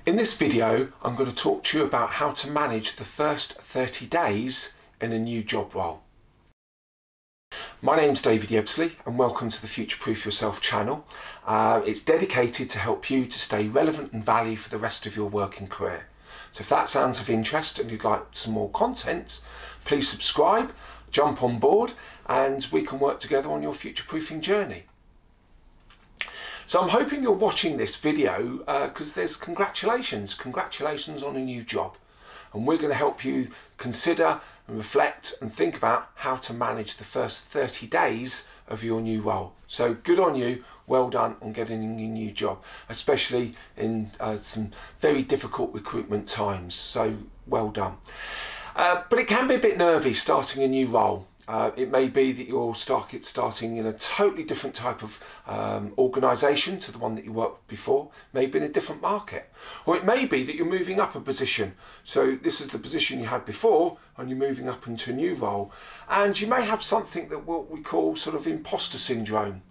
In this video, I'm going to talk to you about how to manage the first 30 days in a new job role. My name's David Yeabsley and welcome to the Future Proof Yourself channel. It's dedicated to help you to stay relevant and value for the rest of your working career. So if that sounds of interest and you'd like some more content, please subscribe, jump on board and we can work together on your future proofing journey. So I'm hoping you're watching this video because there's congratulations on a new job, and we're going to help you consider and reflect and think about how to manage the first 30 days of your new role. So good on you, well done on getting a new job, especially in some very difficult recruitment times, so well done. But it can be a bit nervy starting a new role. It may be that you're starting in a totally different type of organisation to the one that you worked before, maybe in a different market. Or it may be that you're moving up a position. So this is the position you had before and you're moving up into a new role. And you may have something that what we call sort of imposter syndrome,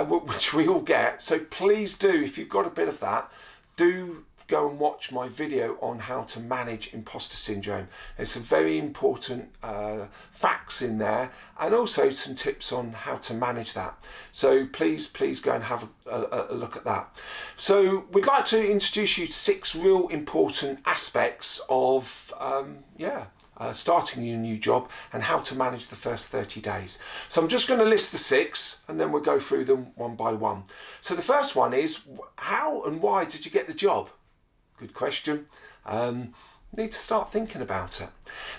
which we all get. So please do, if you've got a bit of that, do go and watch my video on how to manage imposter syndrome. There's some very important facts in there and also some tips on how to manage that. So please go and have a look at that. So we'd like to introduce you to 6 real important aspects of starting your new job and how to manage the first 30 days. So I'm just going to list the 6 and then we'll go through them one by one. So the first one is, how and why did you get the job? Good question. Need to start thinking about it.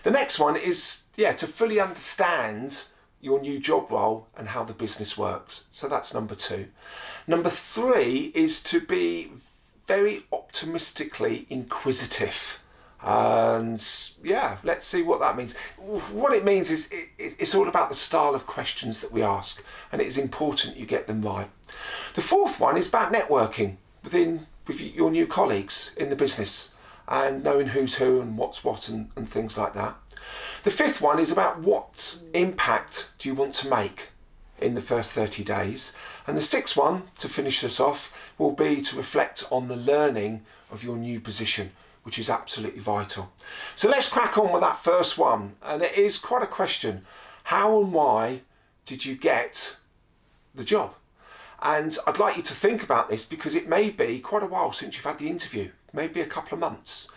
The next one is, to fully understand your new job role and how the business works. So that's number 2. Number 3 is to be very optimistically inquisitive. And let's see what that means. What it means is it's all about the style of questions that we ask, and it is important you get them right. The 4th one is about networking with your new colleagues in the business and knowing who's who and what's what and things like that. The 5th one is about what impact do you want to make in the first 30 days. And the 6th one, to finish this off, will be to reflect on the learning of your new position, which is absolutely vital. So let's crack on with that first one. And it is quite a question. How and why did you get the job? And I'd like you to think about this because it may be quite a while since you've had the interview, maybe a couple of months.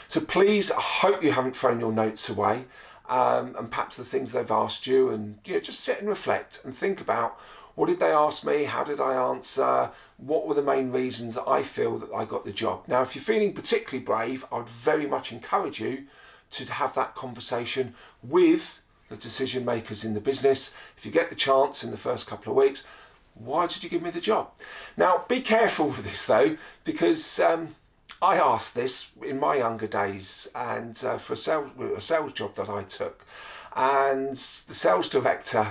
So please, I hope you haven't thrown your notes away and perhaps the things they've asked you, and just sit and reflect and think about, what did they ask me? How did I answer? What were the main reasons that I feel that I got the job? Now, if you're feeling particularly brave, I'd very much encourage you to have that conversation with the decision makers in the business. If you get the chance in the first couple of weeks, why did you give me the job? Now, be careful with this though, because I asked this in my younger days and for a sales job that I took. And the sales director,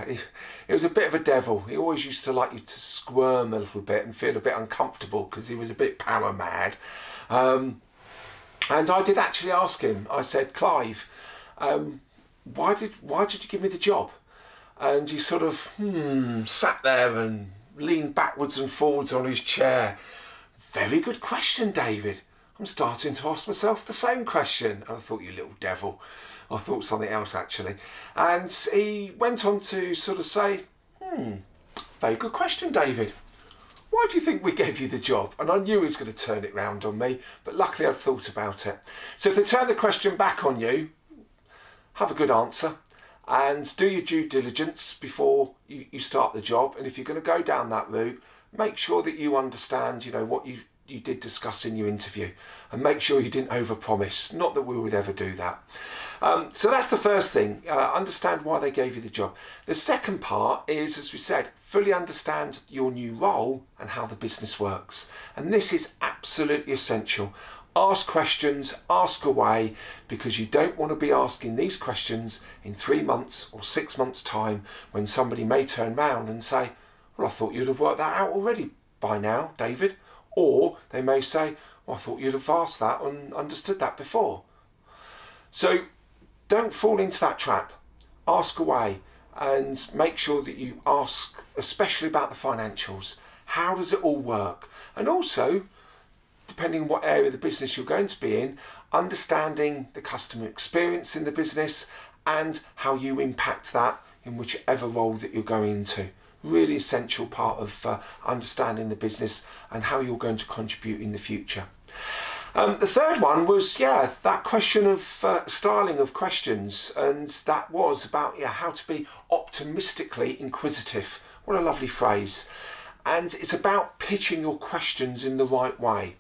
he was a bit of a devil. He always used to like you to squirm a little bit and feel a bit uncomfortable because he was a bit power mad. And I did actually ask him, I said, Clive, why did you give me the job? And he sort of sat there and leaned backwards and forwards on his chair. Very good question, David. I'm starting to ask myself the same question. And I thought, you little devil. I thought something else actually. And he went on to sort of say, very good question, David. Why do you think we gave you the job? And I knew he was going to turn it round on me, but luckily I'd thought about it. So if they turn the question back on you, have a good answer. And do your due diligence before you start the job. And if you're going to go down that route, make sure that you understand, what you did discuss in your interview. And make sure you didn't overpromise. Not that we would ever do that. So that's the first thing. Understand why they gave you the job. The second part is, as we said, fully understand your new role and how the business works. And this is absolutely essential. Ask questions, ask away, because you don't want to be asking these questions in 3 months or 6 months' time when somebody may turn round and say, well, I thought you'd have worked that out already by now, David. Or they may say, well, I thought you'd have asked that and understood that before. So don't fall into that trap. Ask away and make sure that you ask, especially about the financials. How does it all work? And also, depending on what area of the business you're going to be in, understanding the customer experience in the business and how you impact that in whichever role that you're going into. Really essential part of understanding the business and how you're going to contribute in the future. The third one was, that question of styling of questions, and that was about how to be optimistically inquisitive. What a lovely phrase. And it's about pitching your questions in the right way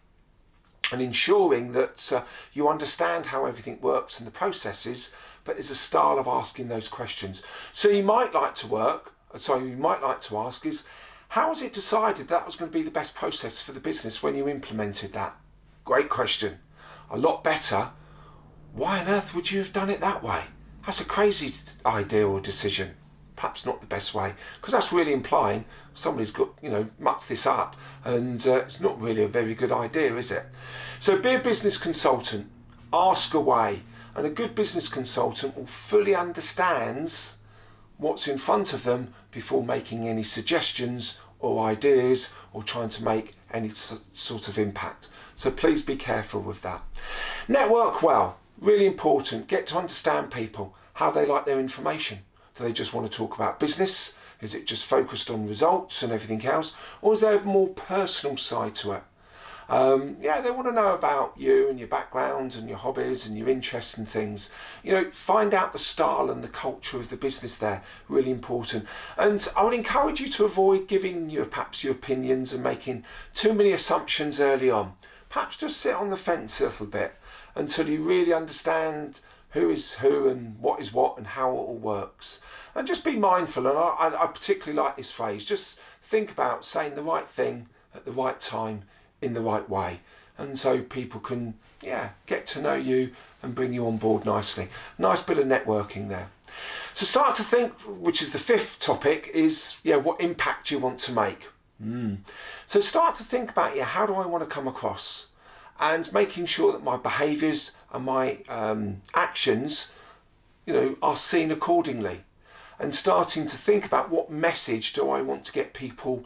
and ensuring that you understand how everything works and the processes, but there's a style of asking those questions. So you might like to ask is, how was it decided that was going to be the best process for the business when you implemented that? Great question. A lot better, why on earth would you have done it that way? That's a crazy idea or decision. Perhaps not the best way, because that's really implying somebody's got, mucked this up, and it's not really a very good idea, is it? So be a business consultant, ask away, and a good business consultant will fully understands what's in front of them before making any suggestions or ideas or trying to make any sort of impact. So please be careful with that. Network well, really important. Get to understand people, how they like their information. Do they just want to talk about business? Is it just focused on results and everything else? Or is there a more personal side to it? They want to know about you and your background and your hobbies and your interests and things. Find out the style and the culture of the business there. Really important. And I would encourage you to avoid giving perhaps your opinions and making too many assumptions early on. Perhaps just sit on the fence a little bit until you really understand who is who and what is what and how it all works. And just be mindful, and I particularly like this phrase, just think about saying the right thing at the right time in the right way, and so people can get to know you and bring you on board nicely. Nice bit of networking there. So start to think, which is the fifth topic, is what impact you want to make. So start to think about how do I want to come across, and making sure that my behaviours and my actions are seen accordingly, and starting to think about what message do I want to get people,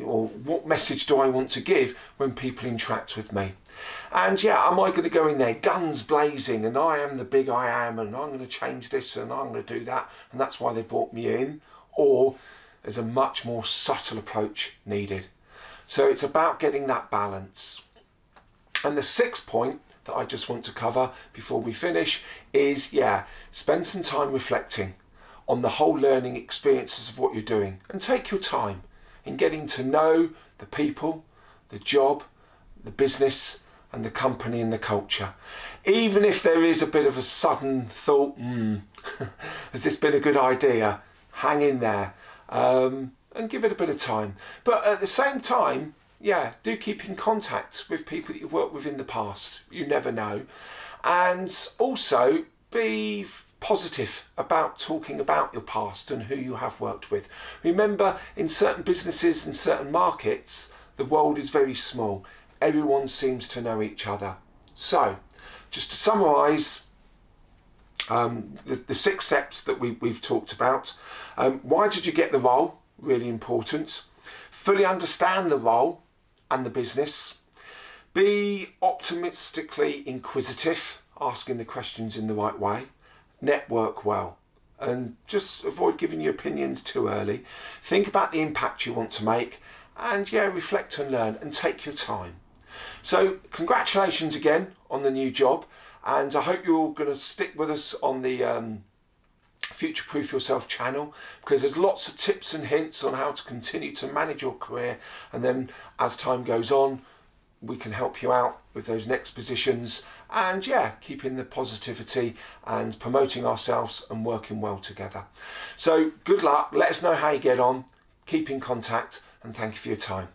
or what message do I want to give when people interact with me. And am I going to go in there guns blazing and I am the big I am and I'm going to change this and I'm going to do that and that's why they brought me in? Or there's a much more subtle approach needed. So it's about getting that balance. And the sixth point that I just want to cover before we finish is, spend some time reflecting on the whole learning experiences of what you're doing, and take your time in getting to know the people, the job, the business and the company and the culture. Even if there is a bit of a sudden thought, has this been a good idea? Hang in there and give it a bit of time. But at the same time, do keep in contact with people that you've worked with in the past. You never know. And also be positive about talking about your past and who you have worked with. Remember, in certain businesses and certain markets, the world is very small. Everyone seems to know each other. So, just to summarise the 6 steps that we've talked about. Why did you get the role? Really important. Fully understand the role and the business. Be optimistically inquisitive, asking the questions in the right way. Network well, and just avoid giving your opinions too early. Think about the impact you want to make, and reflect and learn and take your time. So congratulations again on the new job, and I hope you're all going to stick with us on the Future Proof Yourself channel, because there's lots of tips and hints on how to continue to manage your career, and then as time goes on we can help you out with those next positions, and keeping the positivity and promoting ourselves and working well together. So good luck, let us know how you get on, keep in contact, and thank you for your time.